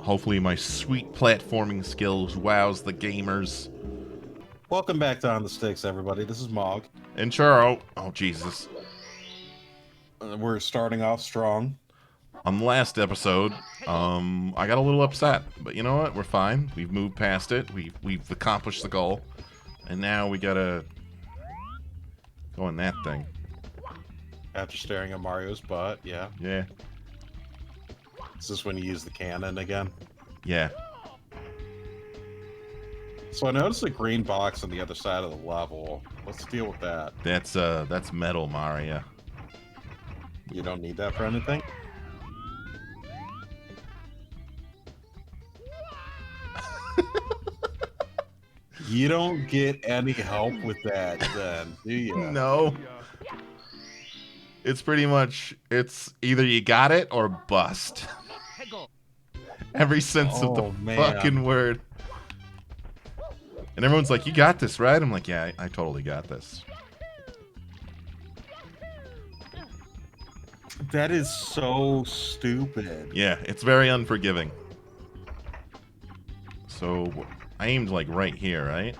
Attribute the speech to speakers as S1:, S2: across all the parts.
S1: Hopefully my sweet platforming skills wows the gamers.
S2: Welcome back to On the Sticks, everybody. This is Mog.
S1: And Churro. Oh, Jesus.
S2: We're starting off strong.
S1: On the last episode, I got a little upset. But you know what? We're fine. We've moved past it. We've accomplished the goal. And now we gotta go in that thing.
S2: After staring at Mario's butt, yeah.
S1: Yeah.
S2: Is this when you use the cannon again?
S1: Yeah.
S2: So I noticed a green box on the other side of the level. Let's deal with that.
S1: That's metal, Mario.
S2: You don't need that for anything? You don't get any help with that then, do you?
S1: No. It's pretty much, it's either you got it or bust. Every sense of the fucking word. And everyone's like, you got this, right? I'm like, yeah, I totally got this.
S2: That is so stupid.
S1: Yeah, it's very unforgiving. So, I aimed like right here, right?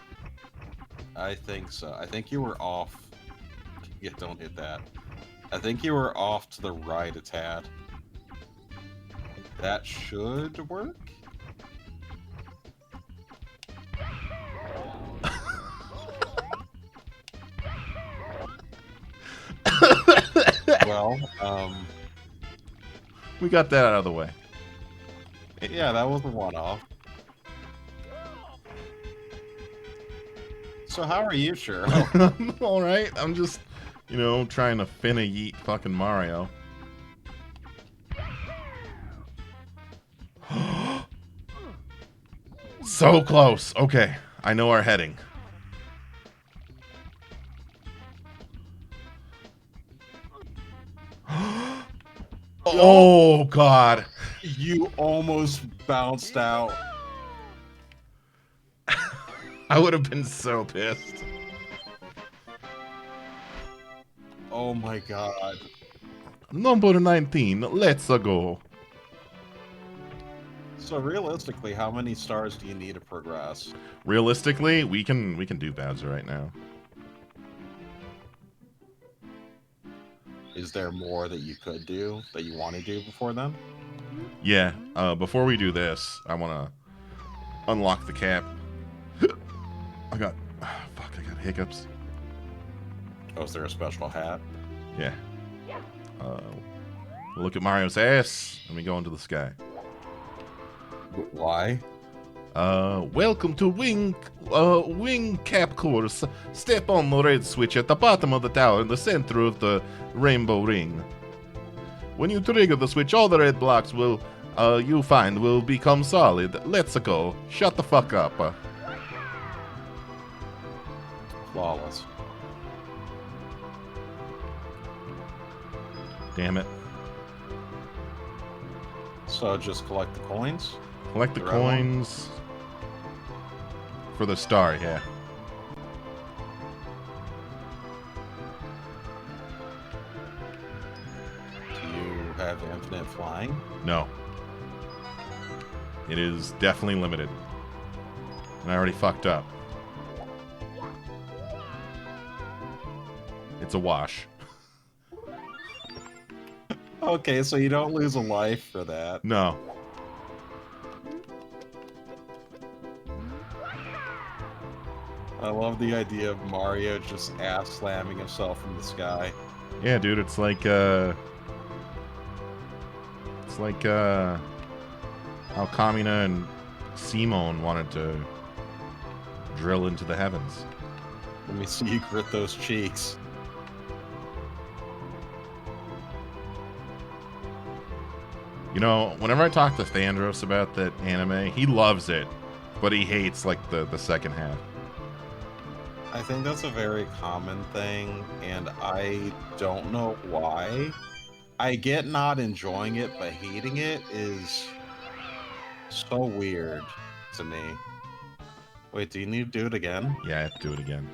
S2: I think so. I think you were off. Yeah, don't hit that. I think you were off to the right a tad. That should work? Well,
S1: we got that out of the way.
S2: Yeah, that was a one-off. So how are you, sure?
S1: I'm alright. I'm just, you know, trying to finna yeet fucking Mario. So close. Okay, I know our heading. Oh, God.
S2: You almost bounced out.
S1: I would have been so pissed.
S2: Oh my god.
S1: Number 19, let's go.
S2: So realistically, how many stars do you need to progress?
S1: Realistically, we can do Bowser right now.
S2: Is there more that you could do, that you want to do before then?
S1: Yeah, before we do this, I want to unlock the cap. I got hiccups.
S2: Oh, is there a special hat?
S1: Yeah. Look at Mario's ass, and we go into the sky.
S2: Why?
S1: Welcome to Wing Cap Course. Step on the red switch at the bottom of the tower in the center of the rainbow ring. When you trigger the switch, all the red blocks will you find will become solid. Let's go. Shut the fuck up.
S2: Flawless.
S1: Damn it.
S2: So just collect the coins?
S1: Collect the coins for the star, yeah.
S2: Do you have infinite flying?
S1: No. It is definitely limited. And I already fucked up. It's a wash.
S2: Okay, so you don't lose a life for that.
S1: No.
S2: I love the idea of Mario just ass slamming himself from the sky.
S1: Yeah, dude, it's like how Kamina and Simone wanted to drill into the heavens.
S2: Let me see you grit those cheeks.
S1: You know, whenever I talk to Thandros about that anime, he loves it, but he hates like the second half.
S2: I think that's a very common thing, and I don't know why. I get not enjoying it, but hating it is so weird to me. Wait, do you need to do it again?
S1: Yeah, I have to do it again.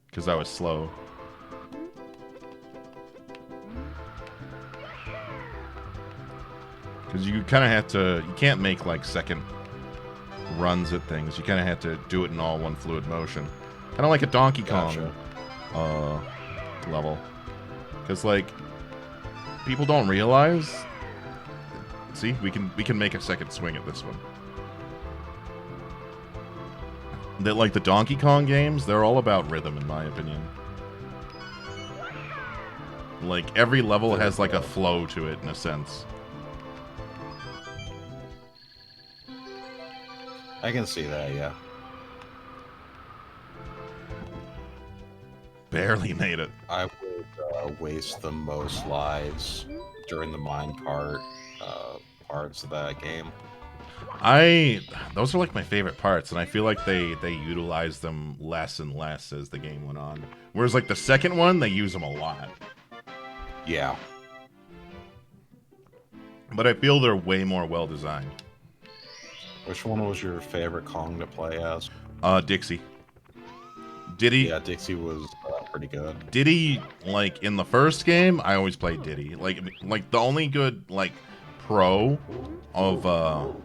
S1: Because I was slow. Because you kind of have to, you can't make like second runs at things. You kind of have to do it in all one fluid motion. Kind of like a Donkey Kong level. Because like, people don't realize. See, we can make a second swing at this one. That like the Donkey Kong games, they're all about rhythm, in my opinion. Like every level has like a flow to it in a sense.
S2: I can see that, yeah.
S1: Barely made it.
S2: I would waste the most lives during the mine parts of that game.
S1: Those are like my favorite parts, and I feel like they utilize them less and less as the game went on. Whereas like the second one, they use them a lot.
S2: Yeah.
S1: But I feel they're way more well designed.
S2: Which one was your favorite Kong to play as?
S1: Dixie. Diddy.
S2: Yeah, Dixie was pretty good.
S1: Diddy, like in the first game, I always played Diddy. Like the only good like pro of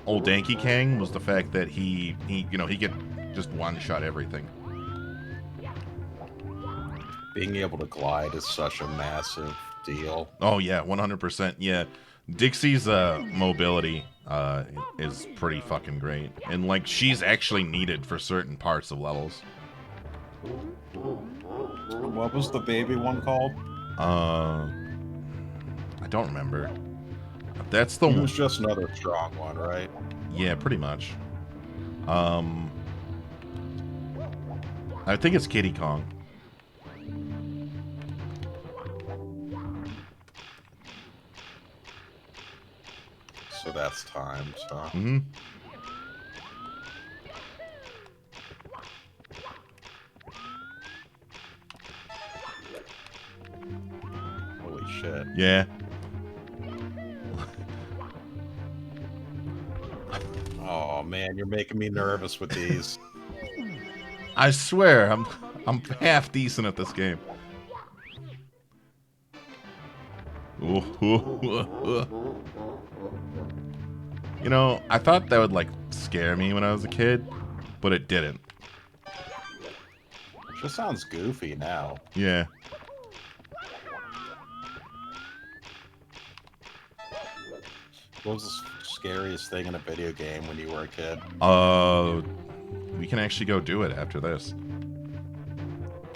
S1: old Donkey Kong was the fact that he could just one shot everything.
S2: Being able to glide is such a massive deal.
S1: Oh yeah, 100%. Yeah, Dixie's mobility is pretty fucking great, and like she's actually needed for certain parts of levels.
S2: What was the baby one called?
S1: I don't remember. That's the
S2: He
S1: one.
S2: was just another strong one, right?
S1: Yeah, pretty much. I think it's Kiddy Kong.
S2: So that's timed, huh?
S1: Mm-hmm.
S2: Holy shit.
S1: Yeah.
S2: Oh man, you're making me nervous with these.
S1: I swear, I'm half decent at this game. You know, I thought that would like scare me when I was a kid, but it didn't.
S2: Just sounds goofy now.
S1: Yeah.
S2: What was the scariest thing in a video game when you were a kid?
S1: We can actually go do it after this.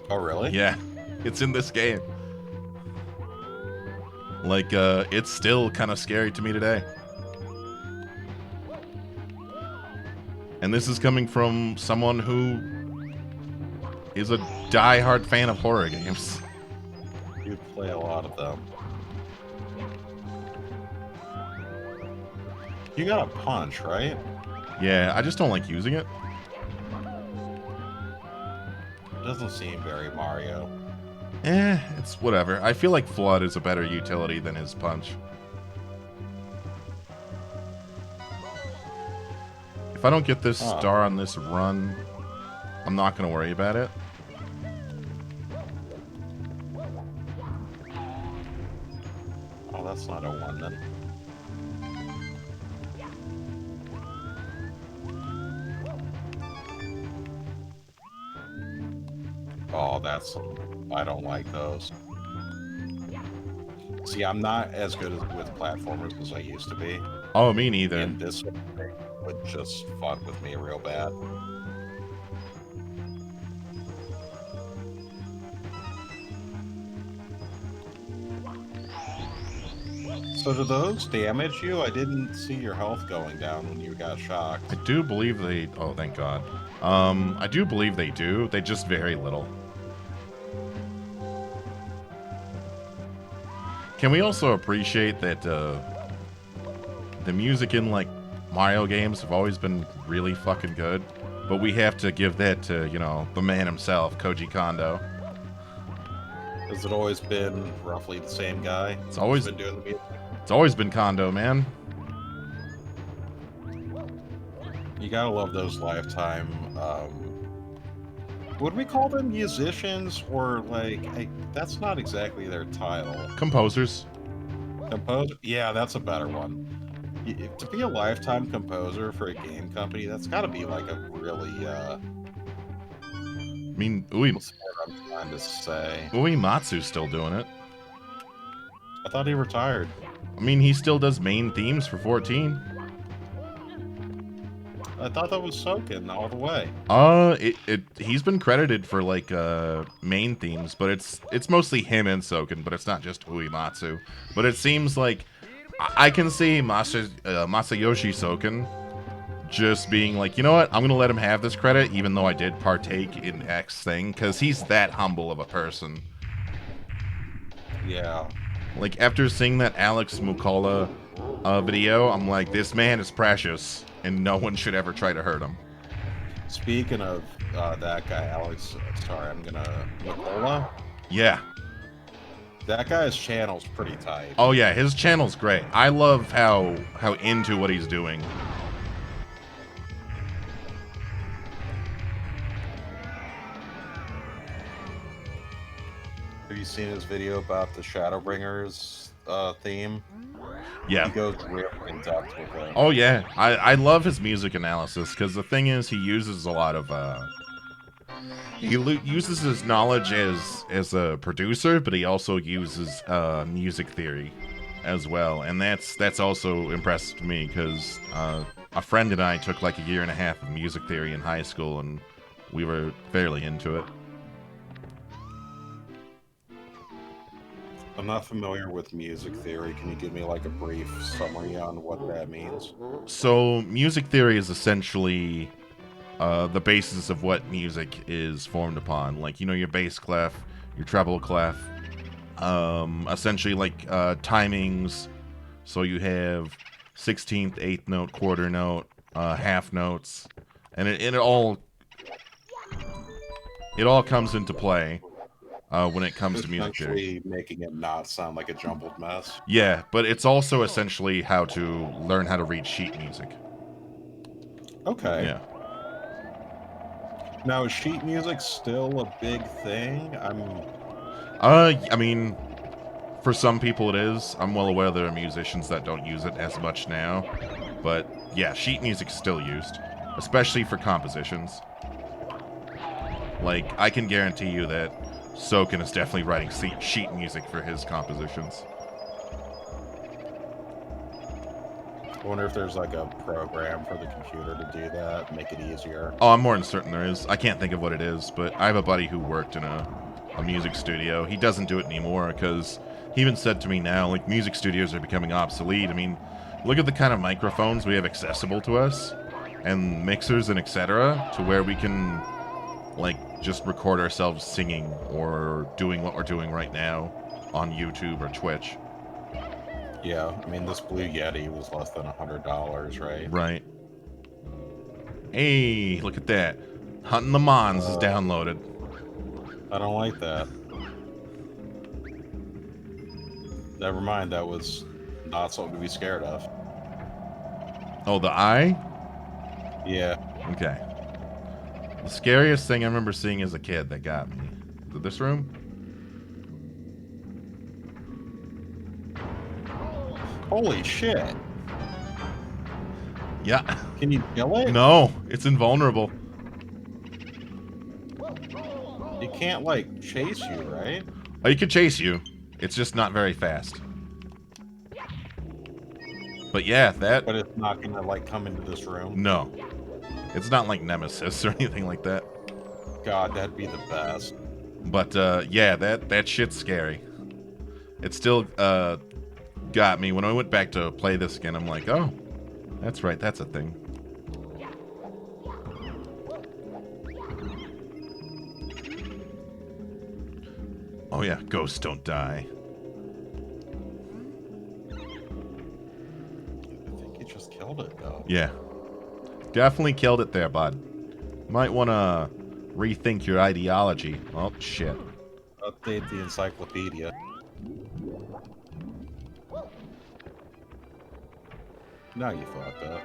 S2: Oh really?
S1: Yeah, it's in this game. Like, it's still kind of scary to me today. And this is coming from someone who is a die-hard fan of horror games.
S2: You play a lot of them. You got a punch, right?
S1: Yeah, I just don't like using it.
S2: Doesn't seem very Mario.
S1: It's whatever. I feel like Flood is a better utility than his punch. If I don't get this star on this run, I'm not going to worry about it.
S2: Oh, that's not a one then. Oh, I don't like those. See, I'm not as good with platformers as I used to be.
S1: Oh, me neither.
S2: And this would just fuck with me real bad. So do those damage you? I didn't see your health going down when you got shocked.
S1: I do believe they... Oh, thank God. I do believe they do. They just vary little. Can we also appreciate that the music in, like, Mario games have always been really fucking good? But we have to give that to, you know, the man himself, Koji Kondo.
S2: Has it always been roughly the same guy?
S1: It's always
S2: been doing the music?
S1: It's always been Kondo, man.
S2: You gotta love those Lifetime, would we call them musicians, or like, that's not exactly their title.
S1: Composers.
S2: Composer? Yeah, that's a better one. To be a lifetime composer for a game company, that's got to be like a really
S1: I mean,
S2: what's the word I'm trying to say?
S1: Uematsu's still doing it.
S2: I thought he retired.
S1: I mean, he still does main themes for 14.
S2: I thought that was Soken all the way.
S1: He's been credited for like main themes, but it's mostly him and Soken, but it's not just Uematsu. But it seems like I can see Masayoshi Soken just being like, you know what, I'm gonna let him have this credit, even though I did partake in X thing, because he's that humble of a person.
S2: Yeah.
S1: Like after seeing that Alex Mukala video, I'm like, this man is precious, and no one should ever try to hurt him.
S2: Speaking of that guy, Alex, sorry, I'm gonna Nicola.
S1: Yeah.
S2: That guy's channel's pretty tight.
S1: Oh yeah, his channel's great. I love how into what he's doing.
S2: Have you seen his video about the Shadowbringers theme?
S1: Yeah.
S2: He goes real in depth with it.
S1: Oh yeah, I love his music analysis because the thing is he uses a lot of uses his knowledge as a producer, but he also uses music theory as well, and that's also impressive to me because a friend and I took like a year and a half of music theory in high school, and we were fairly into it.
S2: I'm not familiar with music theory. Can you give me like a brief summary on what that means?
S1: So music theory is essentially the basis of what music is formed upon. Like, you know, your bass clef, your treble clef, essentially like timings. So you have 16th, 8th note, quarter note, half notes, and it all comes into play when it comes to music theory.
S2: Essentially making it not sound like a jumbled mess.
S1: Yeah, but it's also essentially how to learn how to read sheet music.
S2: Okay.
S1: Yeah.
S2: Now, is sheet music still a big thing?
S1: I mean, for some people it is. I'm well aware there are musicians that don't use it as much now. But yeah, sheet music's still used, especially for compositions. Like, I can guarantee you that Soken is definitely writing sheet music for his compositions.
S2: I wonder if there's like a program for the computer to do that, make it easier.
S1: Oh, I'm more than certain there is. I can't think of what it is, but I have a buddy who worked in a music studio. He doesn't do it anymore because he even said to me now, like, music studios are becoming obsolete. I mean, look at the kind of microphones we have accessible to us, and mixers and etc., to where we can, like, just record ourselves singing or doing what we're doing right now on YouTube or Twitch.
S2: Yeah, I mean, this Blue Yeti was less than $100, right?
S1: Right. Hey, look at that. Hunting the Mons is downloaded.
S2: I don't like that. Never mind, that was not something to be scared of.
S1: Oh, the eye?
S2: Yeah.
S1: Okay. The scariest thing I remember seeing as a kid that got me. This room?
S2: Holy shit.
S1: Yeah.
S2: Can you kill it?
S1: No, it's invulnerable.
S2: It can't, like, chase you, right?
S1: Oh, it could chase you. It's just not very fast. But yeah, that...
S2: But it's not gonna, like, come into this room?
S1: No. It's not like Nemesis or anything like that.
S2: God, that'd be the best.
S1: But, yeah, that shit's scary. It still, got me. When I went back to play this again, I'm like, oh, that's right, that's a thing. Oh yeah, ghosts don't die.
S2: I think you just killed it, though.
S1: Yeah. Definitely killed it there, bud. Might want to rethink your ideology. Oh, shit.
S2: Update the encyclopedia. Now you thought that.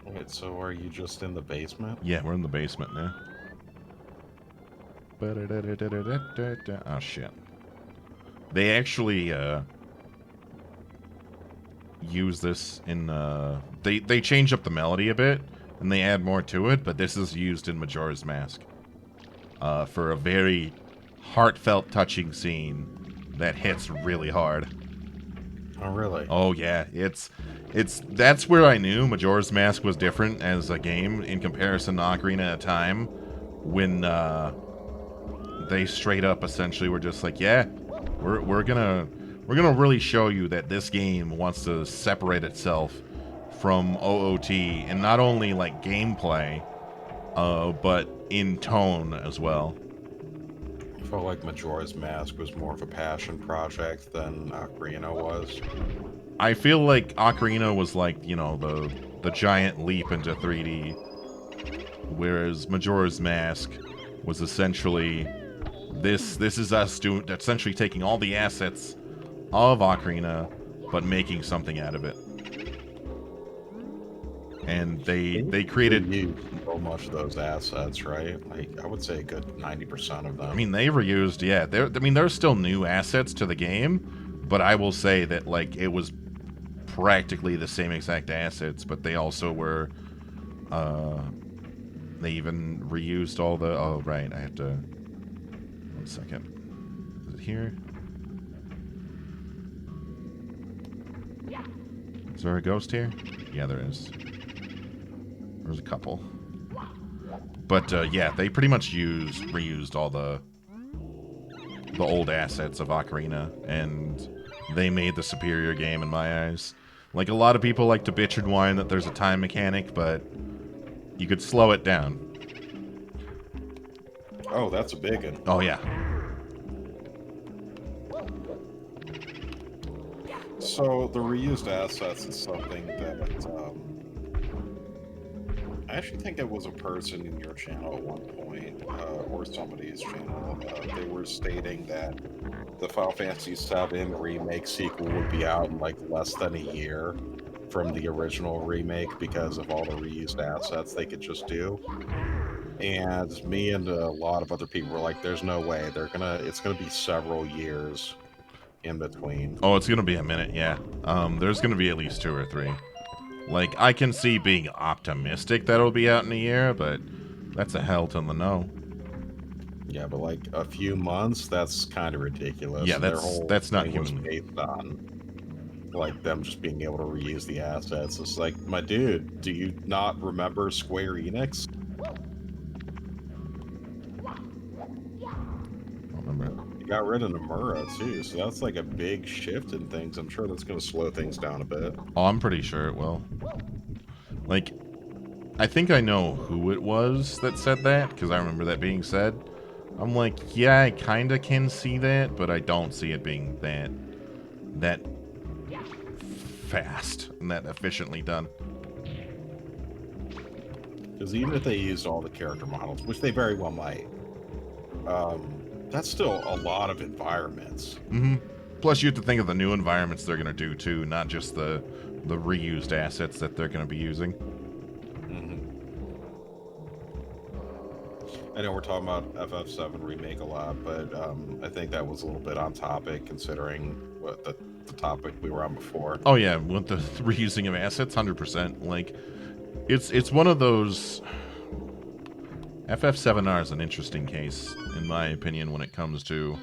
S2: Wait, so are you just in the basement?
S1: Yeah, we're in the basement now. Oh shit. They actually use this in they change up the melody a bit and they add more to it, but this is used in Majora's Mask for a very heartfelt, touching scene that hits really hard.
S2: Oh, really?
S1: Oh yeah, it's that's where I knew Majora's Mask was different as a game in comparison to Ocarina of Time, when they straight up essentially were just like, yeah, we're gonna really show you that this game wants to separate itself from OOT, and not only like gameplay, but in tone as well.
S2: I felt like Majora's Mask was more of a passion project than Ocarina was.
S1: I feel like Ocarina was like, you know, the giant leap into 3D, whereas Majora's Mask was essentially this is us essentially taking all the assets of Ocarina but making something out of it. And they created
S2: used so much of those assets, right? Like, I would say a good 90% of them.
S1: I mean, they reused, yeah. There's still new assets to the game, but I will say that like it was practically the same exact assets, but they also were they even reused all the oh right, I have to 1 second. Is it here? Is there a ghost here? Yeah, there is. There's a couple. But yeah, they pretty much reused all the old assets of Ocarina, and they made the superior game in my eyes. Like, a lot of people like to bitch and whine that there's a time mechanic, but you could slow it down.
S2: Oh, that's a big one.
S1: Oh yeah.
S2: So the reused assets is something that I actually think it was a person in your channel at one point, or somebody's channel. They were stating that the Final Fantasy VII remake sequel would be out in like less than a year from the original remake because of all the reused assets they could just do. And me and a lot of other people were like, "There's no way. It's gonna be several years in between."
S1: Oh, it's gonna be a minute, yeah. There's gonna be at least 2 or 3. Like, I can see being optimistic that it'll be out in a year, but that's a hell to the no.
S2: Yeah, but like a few months, that's kind of ridiculous.
S1: Yeah, that's not
S2: thing was
S1: human.
S2: based on like them just being able to reuse the assets. It's like, my dude, do you not remember Square Enix?
S1: I don't remember.
S2: You got rid of Nomura too, so that's like a big shift in things. I'm sure that's going to slow things down a bit.
S1: Oh, I'm pretty sure it will. Like, I think I know who it was that said that, because I remember that being said. I'm like, yeah, I kind of can see that, but I don't see it being that fast and that efficiently done.
S2: Because even if they used all the character models, which they very well might, that's still a lot of environments.
S1: Mm-hmm. Plus, you have to think of the new environments they're going to do, too, not just the reused assets that they're going to be using.
S2: I know we're talking about FF7 Remake a lot, but I think that was a little bit on topic considering what the topic we were on before.
S1: Oh yeah, with the reusing of assets, 100%. Like, it's one of those. FF7R is an interesting case, in my opinion, when it comes to.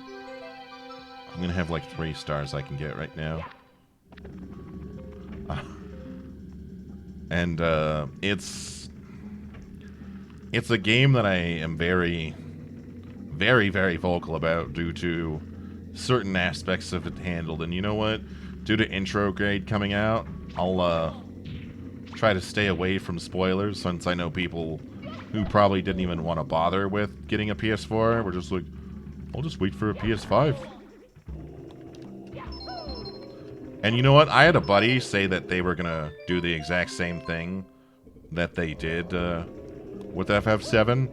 S1: I'm gonna have like 3 stars I can get right now. And it's a game that I am very, very, very vocal about due to certain aspects of it handled. And you know what? Due to intro grade coming out, I'll try to stay away from spoilers, since I know people who probably didn't even want to bother with getting a PS4 were just like, I'll just wait for a PS5. And you know what? I had a buddy say that they were gonna do the exact same thing that they did with FF7.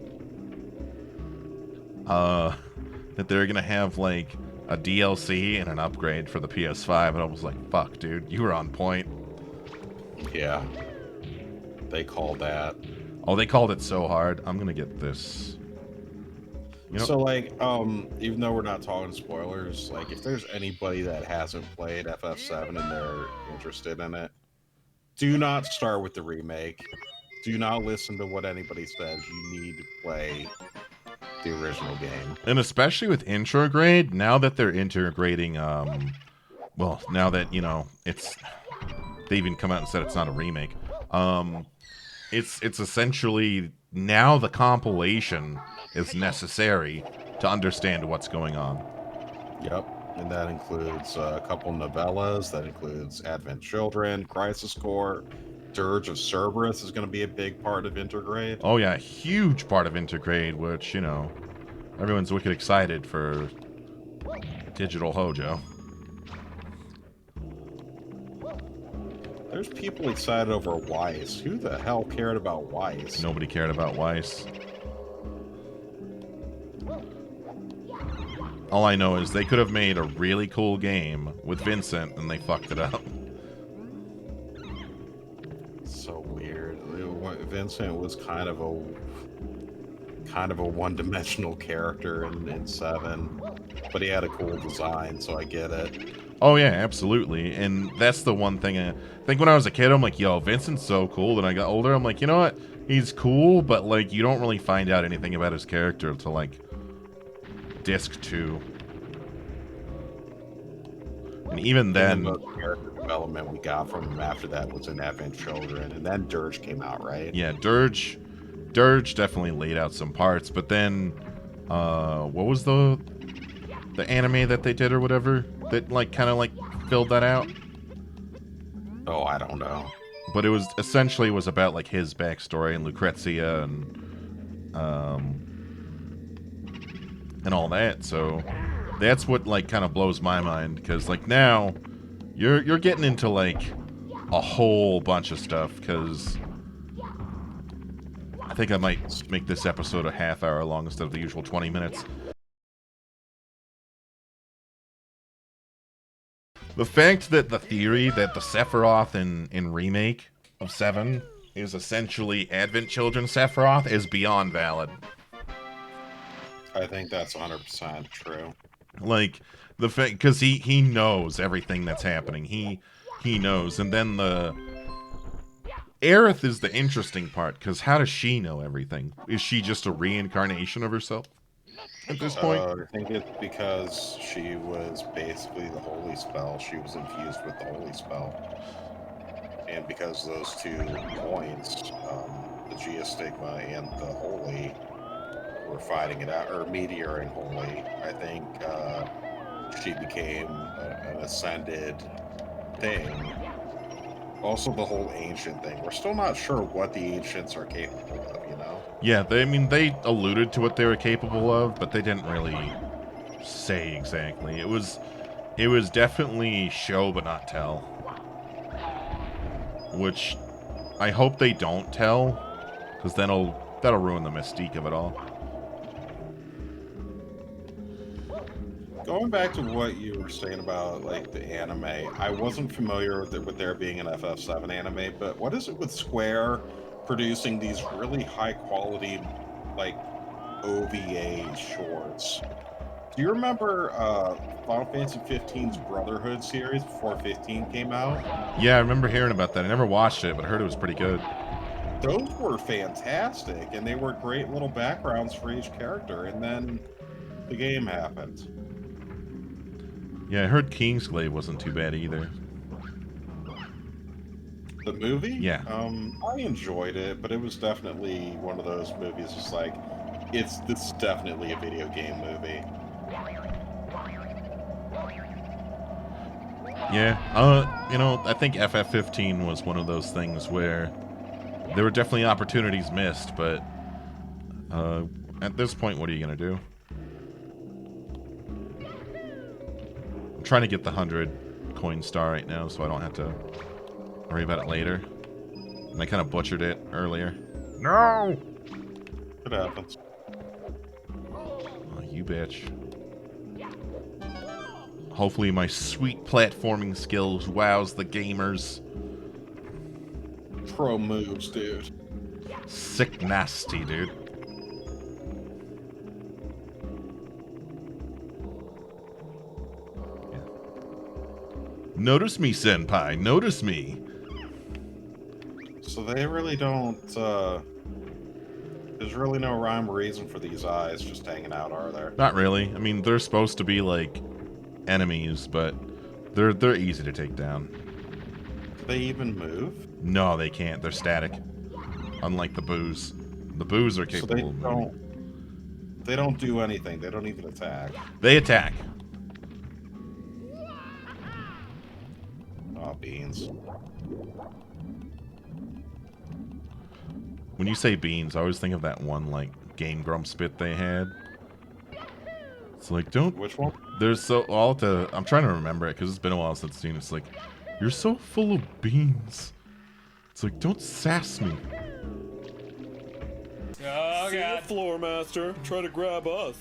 S1: That they're gonna have like a DLC and an upgrade for the PS5, and I was like, fuck, dude, you were on point.
S2: Yeah. They called that.
S1: Oh, they called it so hard. I'm gonna get this. You know,
S2: So like, even though we're not talking spoilers, like if there's anybody that hasn't played FF7 and they're interested in it, do not start with the remake. Do not listen to what anybody says. You need to play the original game.
S1: and especially with Intergrade, now that they're integrating, well, now that it's they even come out and said it's not a remake. Um, it's essentially now the compilation is necessary to understand what's going on.
S2: Yep. And that includes a couple novellas. That includes Advent Children, Crisis Core, Dirge of Cerberus is going to be a big part of Intergrade.
S1: Oh yeah, huge part of Intergrade, which everyone's wicked excited for Digital Hojo.
S2: There's people excited over Weiss. Who the hell cared about Weiss?
S1: Nobody cared about Weiss. All I know is they could have made a really cool game with Vincent, and they fucked it up.
S2: So weird. Vincent was kind of a one-dimensional character in 7, but he had a cool design, so I get it.
S1: Oh yeah, absolutely. And that's the one thing I think when I was a kid, I'm like, yo, Vincent's so cool. Then I got older, I'm like, you know what? He's cool, but like you don't really find out anything about his character until like Disc 2. And even then,
S2: the character development we got from him after that was in Advent Children, and then Dirge came out, right?
S1: yeah, Dirge definitely laid out some parts, but then what was the anime that they did or whatever that like kind of like filled that out?
S2: Oh, I don't know.
S1: But it was essentially was about like his backstory and Lucrezia and all that. So that's what like kind of blows my mind, because like now you're getting into like a whole bunch of stuff, because I think I might make this episode a half hour long instead of the usual 20 minutes. The fact that the theory that the Sephiroth in Remake of 7 is essentially Advent Children Sephiroth is beyond valid.
S2: I think that's 100% true.
S1: Like, the fact, because he knows everything that's happening. He knows. And then the Aerith is the interesting part, because how does she know everything? Is she just a reincarnation of herself at this point?
S2: I think it's because she was basically the holy spell. She was infused with the holy spell. And because those 2 points, the Geostigma and the holy, were fighting it out, or Meteor and holy, I think she became an ascended thing. Also, the whole ancient thing. We're still not sure what the ancients are capable of, you know?
S1: Yeah, they alluded to what they were capable of, but they didn't really say exactly. It was definitely show but not tell. Which I hope they don't tell, because that'll ruin the mystique of it all.
S2: Going back to what you were saying about like the anime, I wasn't familiar with there being an FF7 anime, but what is it with Square producing these really high quality like OVA shorts? Do you remember Final Fantasy 15's Brotherhood series before 15 came out?
S1: Yeah, I remember hearing about that. I never watched it, but I heard it was pretty good.
S2: Those were fantastic, and they were great little backgrounds for each character, and then the game happened.
S1: Yeah, I heard Kingsglaive wasn't too bad either.
S2: The movie?
S1: Yeah.
S2: I enjoyed it, but it was definitely one of those movies just like, this is definitely a video game movie.
S1: Yeah, I think FF15 was one of those things where there were definitely opportunities missed, but at this point, what are you going to do? I'm trying to get the 100 coin star right now, so I don't have to worry about it later. And I kind of butchered it earlier. No!
S2: It happens.
S1: Oh, you bitch. Hopefully my sweet platforming skills wows the gamers.
S2: Pro moves, dude.
S1: Sick nasty, dude. Notice me, senpai. Notice me.
S2: So they really don't, there's really no rhyme or reason for these eyes just hanging out, are there?
S1: Not really. I mean, they're supposed to be like enemies, but they're easy to take down.
S2: Do they even move?
S1: No, they can't. They're static. Unlike the boos. The boos are
S2: So
S1: capable of moving.
S2: they don't do anything. They don't even attack.
S1: They attack.
S2: Oh, beans.
S1: When you say beans, I always think of that one like Game Grumps bit they had. It's like, don't.
S2: Which one?
S1: There's so all the. I'm trying to remember it because it's been a while since I've seen it. It's like, you're so full of beans. It's like, don't sass me.
S3: Oh, God. Floor master, try to grab us.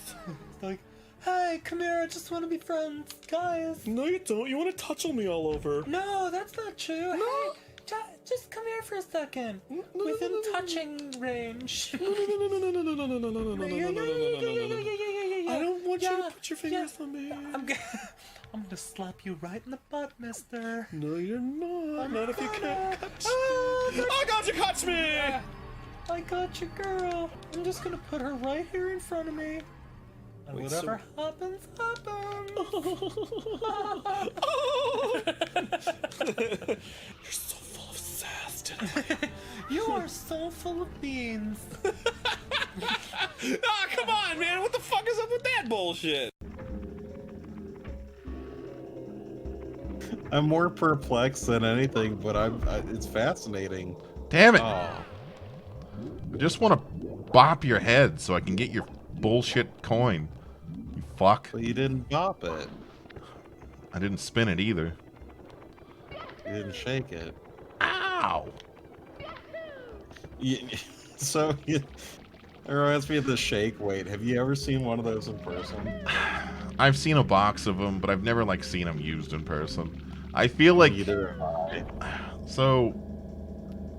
S4: Like, hey, come here, I just want to be friends, guys.
S3: No, you don't. You want to touch on me all over.
S4: No, that's not true. Hey, just come here for a second. Within touching range.
S3: No. I don't want you to put your fingers on me.
S4: I'm gonna slap you right in the butt, mister.
S3: No, you're not.
S4: I'm
S3: Not if you can't
S4: gonna.
S3: catch me. Oh, God, you catch me!
S4: I got you, girl. I'm just gonna put her right here in front of me. And
S3: Wait,
S4: whatever happens, happens.
S3: You're so full of sass today.
S4: You are so full of beans.
S3: Ah, come on, man. What the fuck is up with that bullshit?
S2: I'm more perplexed than anything, but it's fascinating.
S1: Damn it!
S2: Oh.
S1: I just want to bop your head so I can get your bullshit coin. You fuck.
S2: But you didn't bop it.
S1: I didn't spin it either.
S2: You didn't shake it.
S1: Ow!
S2: So, it reminds me of the shake weight. Have you ever seen one of those in person?
S1: I've seen a box of them, but I've never like seen them used in person. I feel like
S2: Neither have I.
S1: so.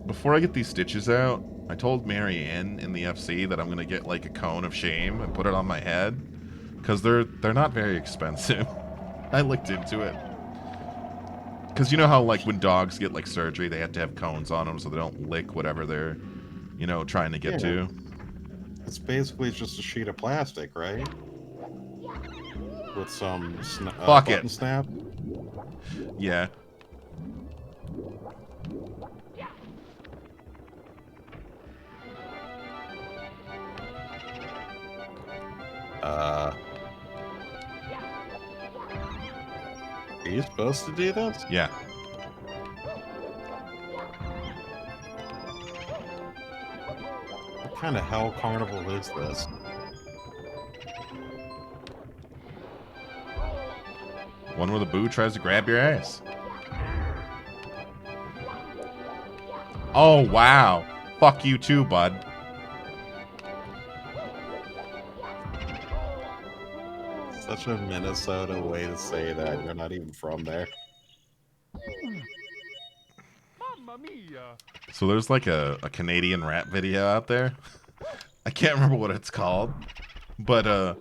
S1: Before I get these stitches out, I told Mary Ann in the FC that I'm gonna get like a cone of shame and put it on my head, because they're not very expensive. I looked into it. Because you know how like when dogs get like surgery, they have to have cones on them so they don't lick whatever they're, you know, trying to get to.
S2: It's basically just a sheet of plastic, right? With some
S1: Fuck it.
S2: button snap.
S1: Yeah.
S2: Are you supposed to do this?
S1: Yeah.
S2: What kind of hell carnival is this?
S1: One where the boo tries to grab your ass. Oh, wow. Fuck you too, bud.
S2: Such a Minnesota way to say that. You're not even from there.
S1: So there's like a Canadian rap video out there. I can't remember what it's called, but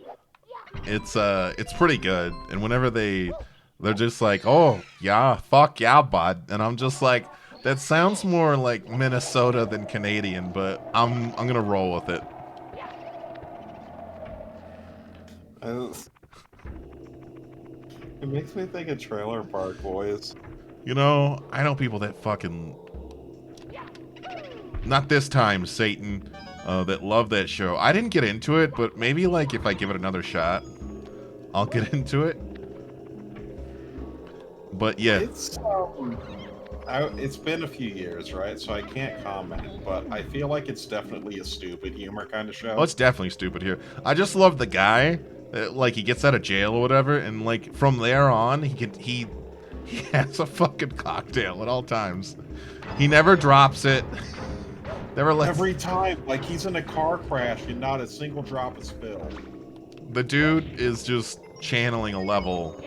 S1: it's pretty good. And whenever they're just like, "Oh, yeah, fuck yeah, bud." And I'm just like, that sounds more like Minnesota than Canadian, but I'm going to roll with it.
S2: It makes me think of Trailer Park Boys.
S1: You know, I know people that fucking... Not this time, Satan, that love that show. I didn't get into it, but maybe, like, if I give it another shot, I'll get into it. But, yeah.
S2: It's been a few years, right? So I can't comment, but I feel like it's definitely a stupid humor kind of show.
S1: Oh, it's definitely stupid here. I just love the guy. Like, he gets out of jail or whatever, and, like, from there on, he has a fucking cocktail at all times. He never drops it. Never lets...
S2: Every time, like he's in a car crash and not a single drop is spilled.
S1: The dude is just channeling a level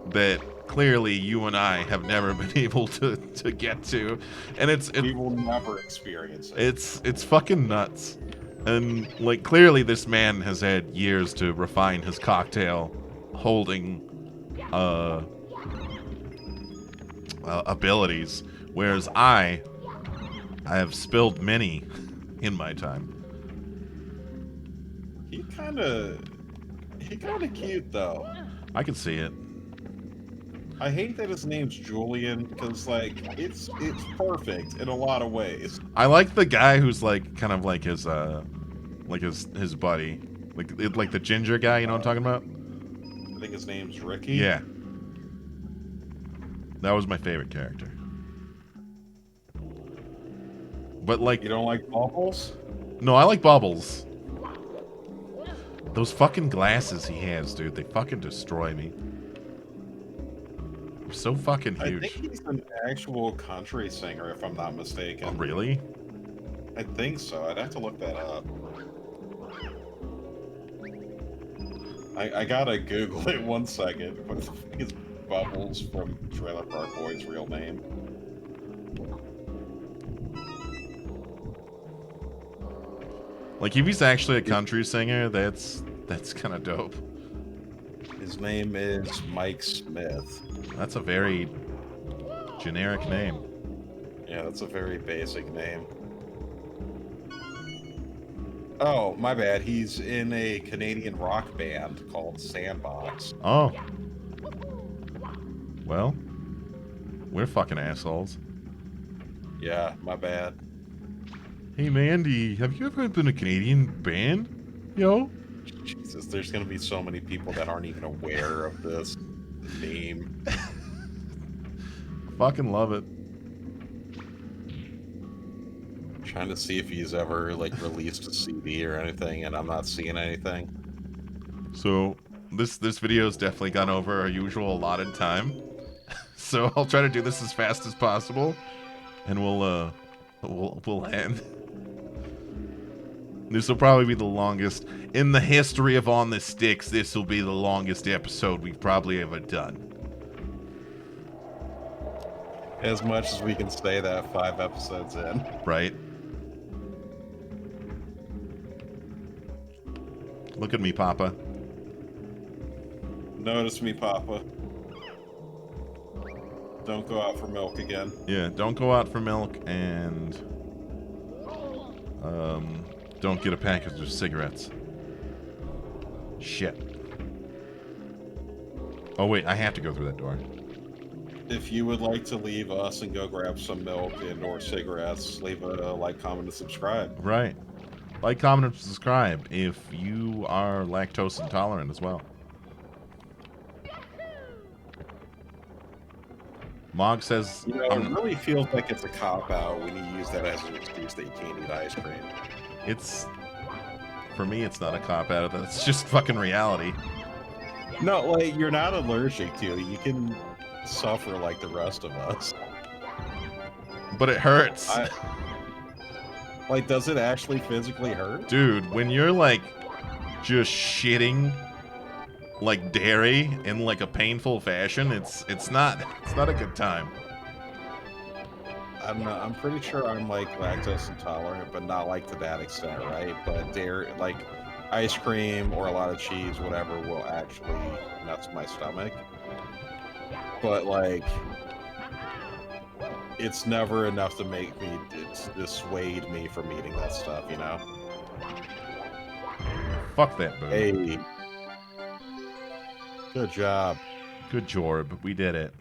S1: that clearly you and I have never been able to get to, and
S2: we will never experience it.
S1: It's fucking nuts. And like clearly this man has had years to refine his cocktail holding abilities, whereas I have spilled many in my time.
S2: He kind of cute though.
S1: I can see it.
S2: I hate that his name's Julian because like it's perfect in a lot of ways.
S1: I like the guy who's like kind of like his buddy, like the ginger guy. You know what I'm talking about?
S2: I think his name's Ricky.
S1: Yeah. That was my favorite character. But like,
S2: You don't like Bubbles?
S1: no, I like Bubbles. Those fucking glasses he has, dude, they fucking destroy me. They're so fucking
S2: I
S1: huge.
S2: think he's an actual country singer, if I'm not mistaken.
S1: Oh, really?
S2: I think so. I'd have to look that up. I gotta Google it 1 second. What the fuck is Bubbles from Trailer Park Boys' real name?
S1: Like, if he's actually a country singer, that's kind of dope.
S2: His name is Mike Smith.
S1: That's a very generic name.
S2: Yeah, that's a very basic name. Oh, my bad. He's in a Canadian rock band called Sandbox.
S1: Oh. Well, we're fucking assholes.
S2: Yeah, my bad.
S1: Hey, Mandy, have you ever been a Canadian band? Yo?
S2: Jesus, there's gonna be so many people that aren't even aware of this name.
S1: Fucking love it.
S2: Trying to see if he's ever like released a CD or anything, and I'm not seeing anything.
S1: So, this video's definitely gone over our usual allotted time. So I'll try to do this as fast as possible, and we'll end. This will probably be the longest in the history of On the Sticks. This will be the longest episode we've probably ever done.
S2: As much as we can say that 5 episodes in.
S1: Right? Look at me, Papa.
S2: Notice me, Papa. Don't go out for milk again.
S1: Yeah, don't go out for milk, and don't get a package of cigarettes. Shit. Oh wait, I have to go through that door.
S2: If you would like to leave us and go grab some milk and or cigarettes, leave a like, comment, and subscribe.
S1: Right. Like, comment, and subscribe if you are lactose intolerant as well. Mog says,
S2: You know, it really feels like it's a cop-out when you use that as an excuse that you can't eat ice cream.
S1: it's, for me, it's not a cop-out. That's just fucking reality.
S2: No, like, you're not allergic to it. You can suffer like the rest of us.
S1: But it hurts.
S2: Like, does it actually physically hurt?
S1: Dude, when you're, like, just shitting, like, dairy in, like, a painful fashion, it's not a good time.
S2: I'm pretty sure I'm, like, lactose intolerant, but not, like, to that extent, right? But dairy, like, ice cream or a lot of cheese, whatever, will actually nuts my stomach. But, like, it's never enough to make me dissuade me from eating that stuff, you know?
S1: Fuck that, boo.
S2: Hey. Good job.
S1: Good job. We did it.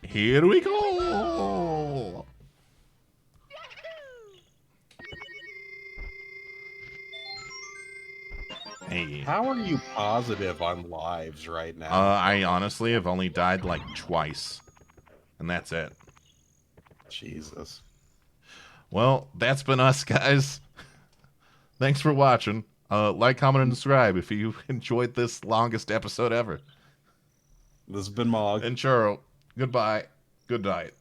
S1: Here we go. Hey.
S2: How are you positive on lives right now?
S1: I honestly have only died like twice. And that's it.
S2: Jesus.
S1: Well, that's been us, guys. Thanks for watching. Like, comment, and subscribe if you enjoyed this longest episode ever.
S2: This has been Mog.
S1: And Churro, goodbye. Good night.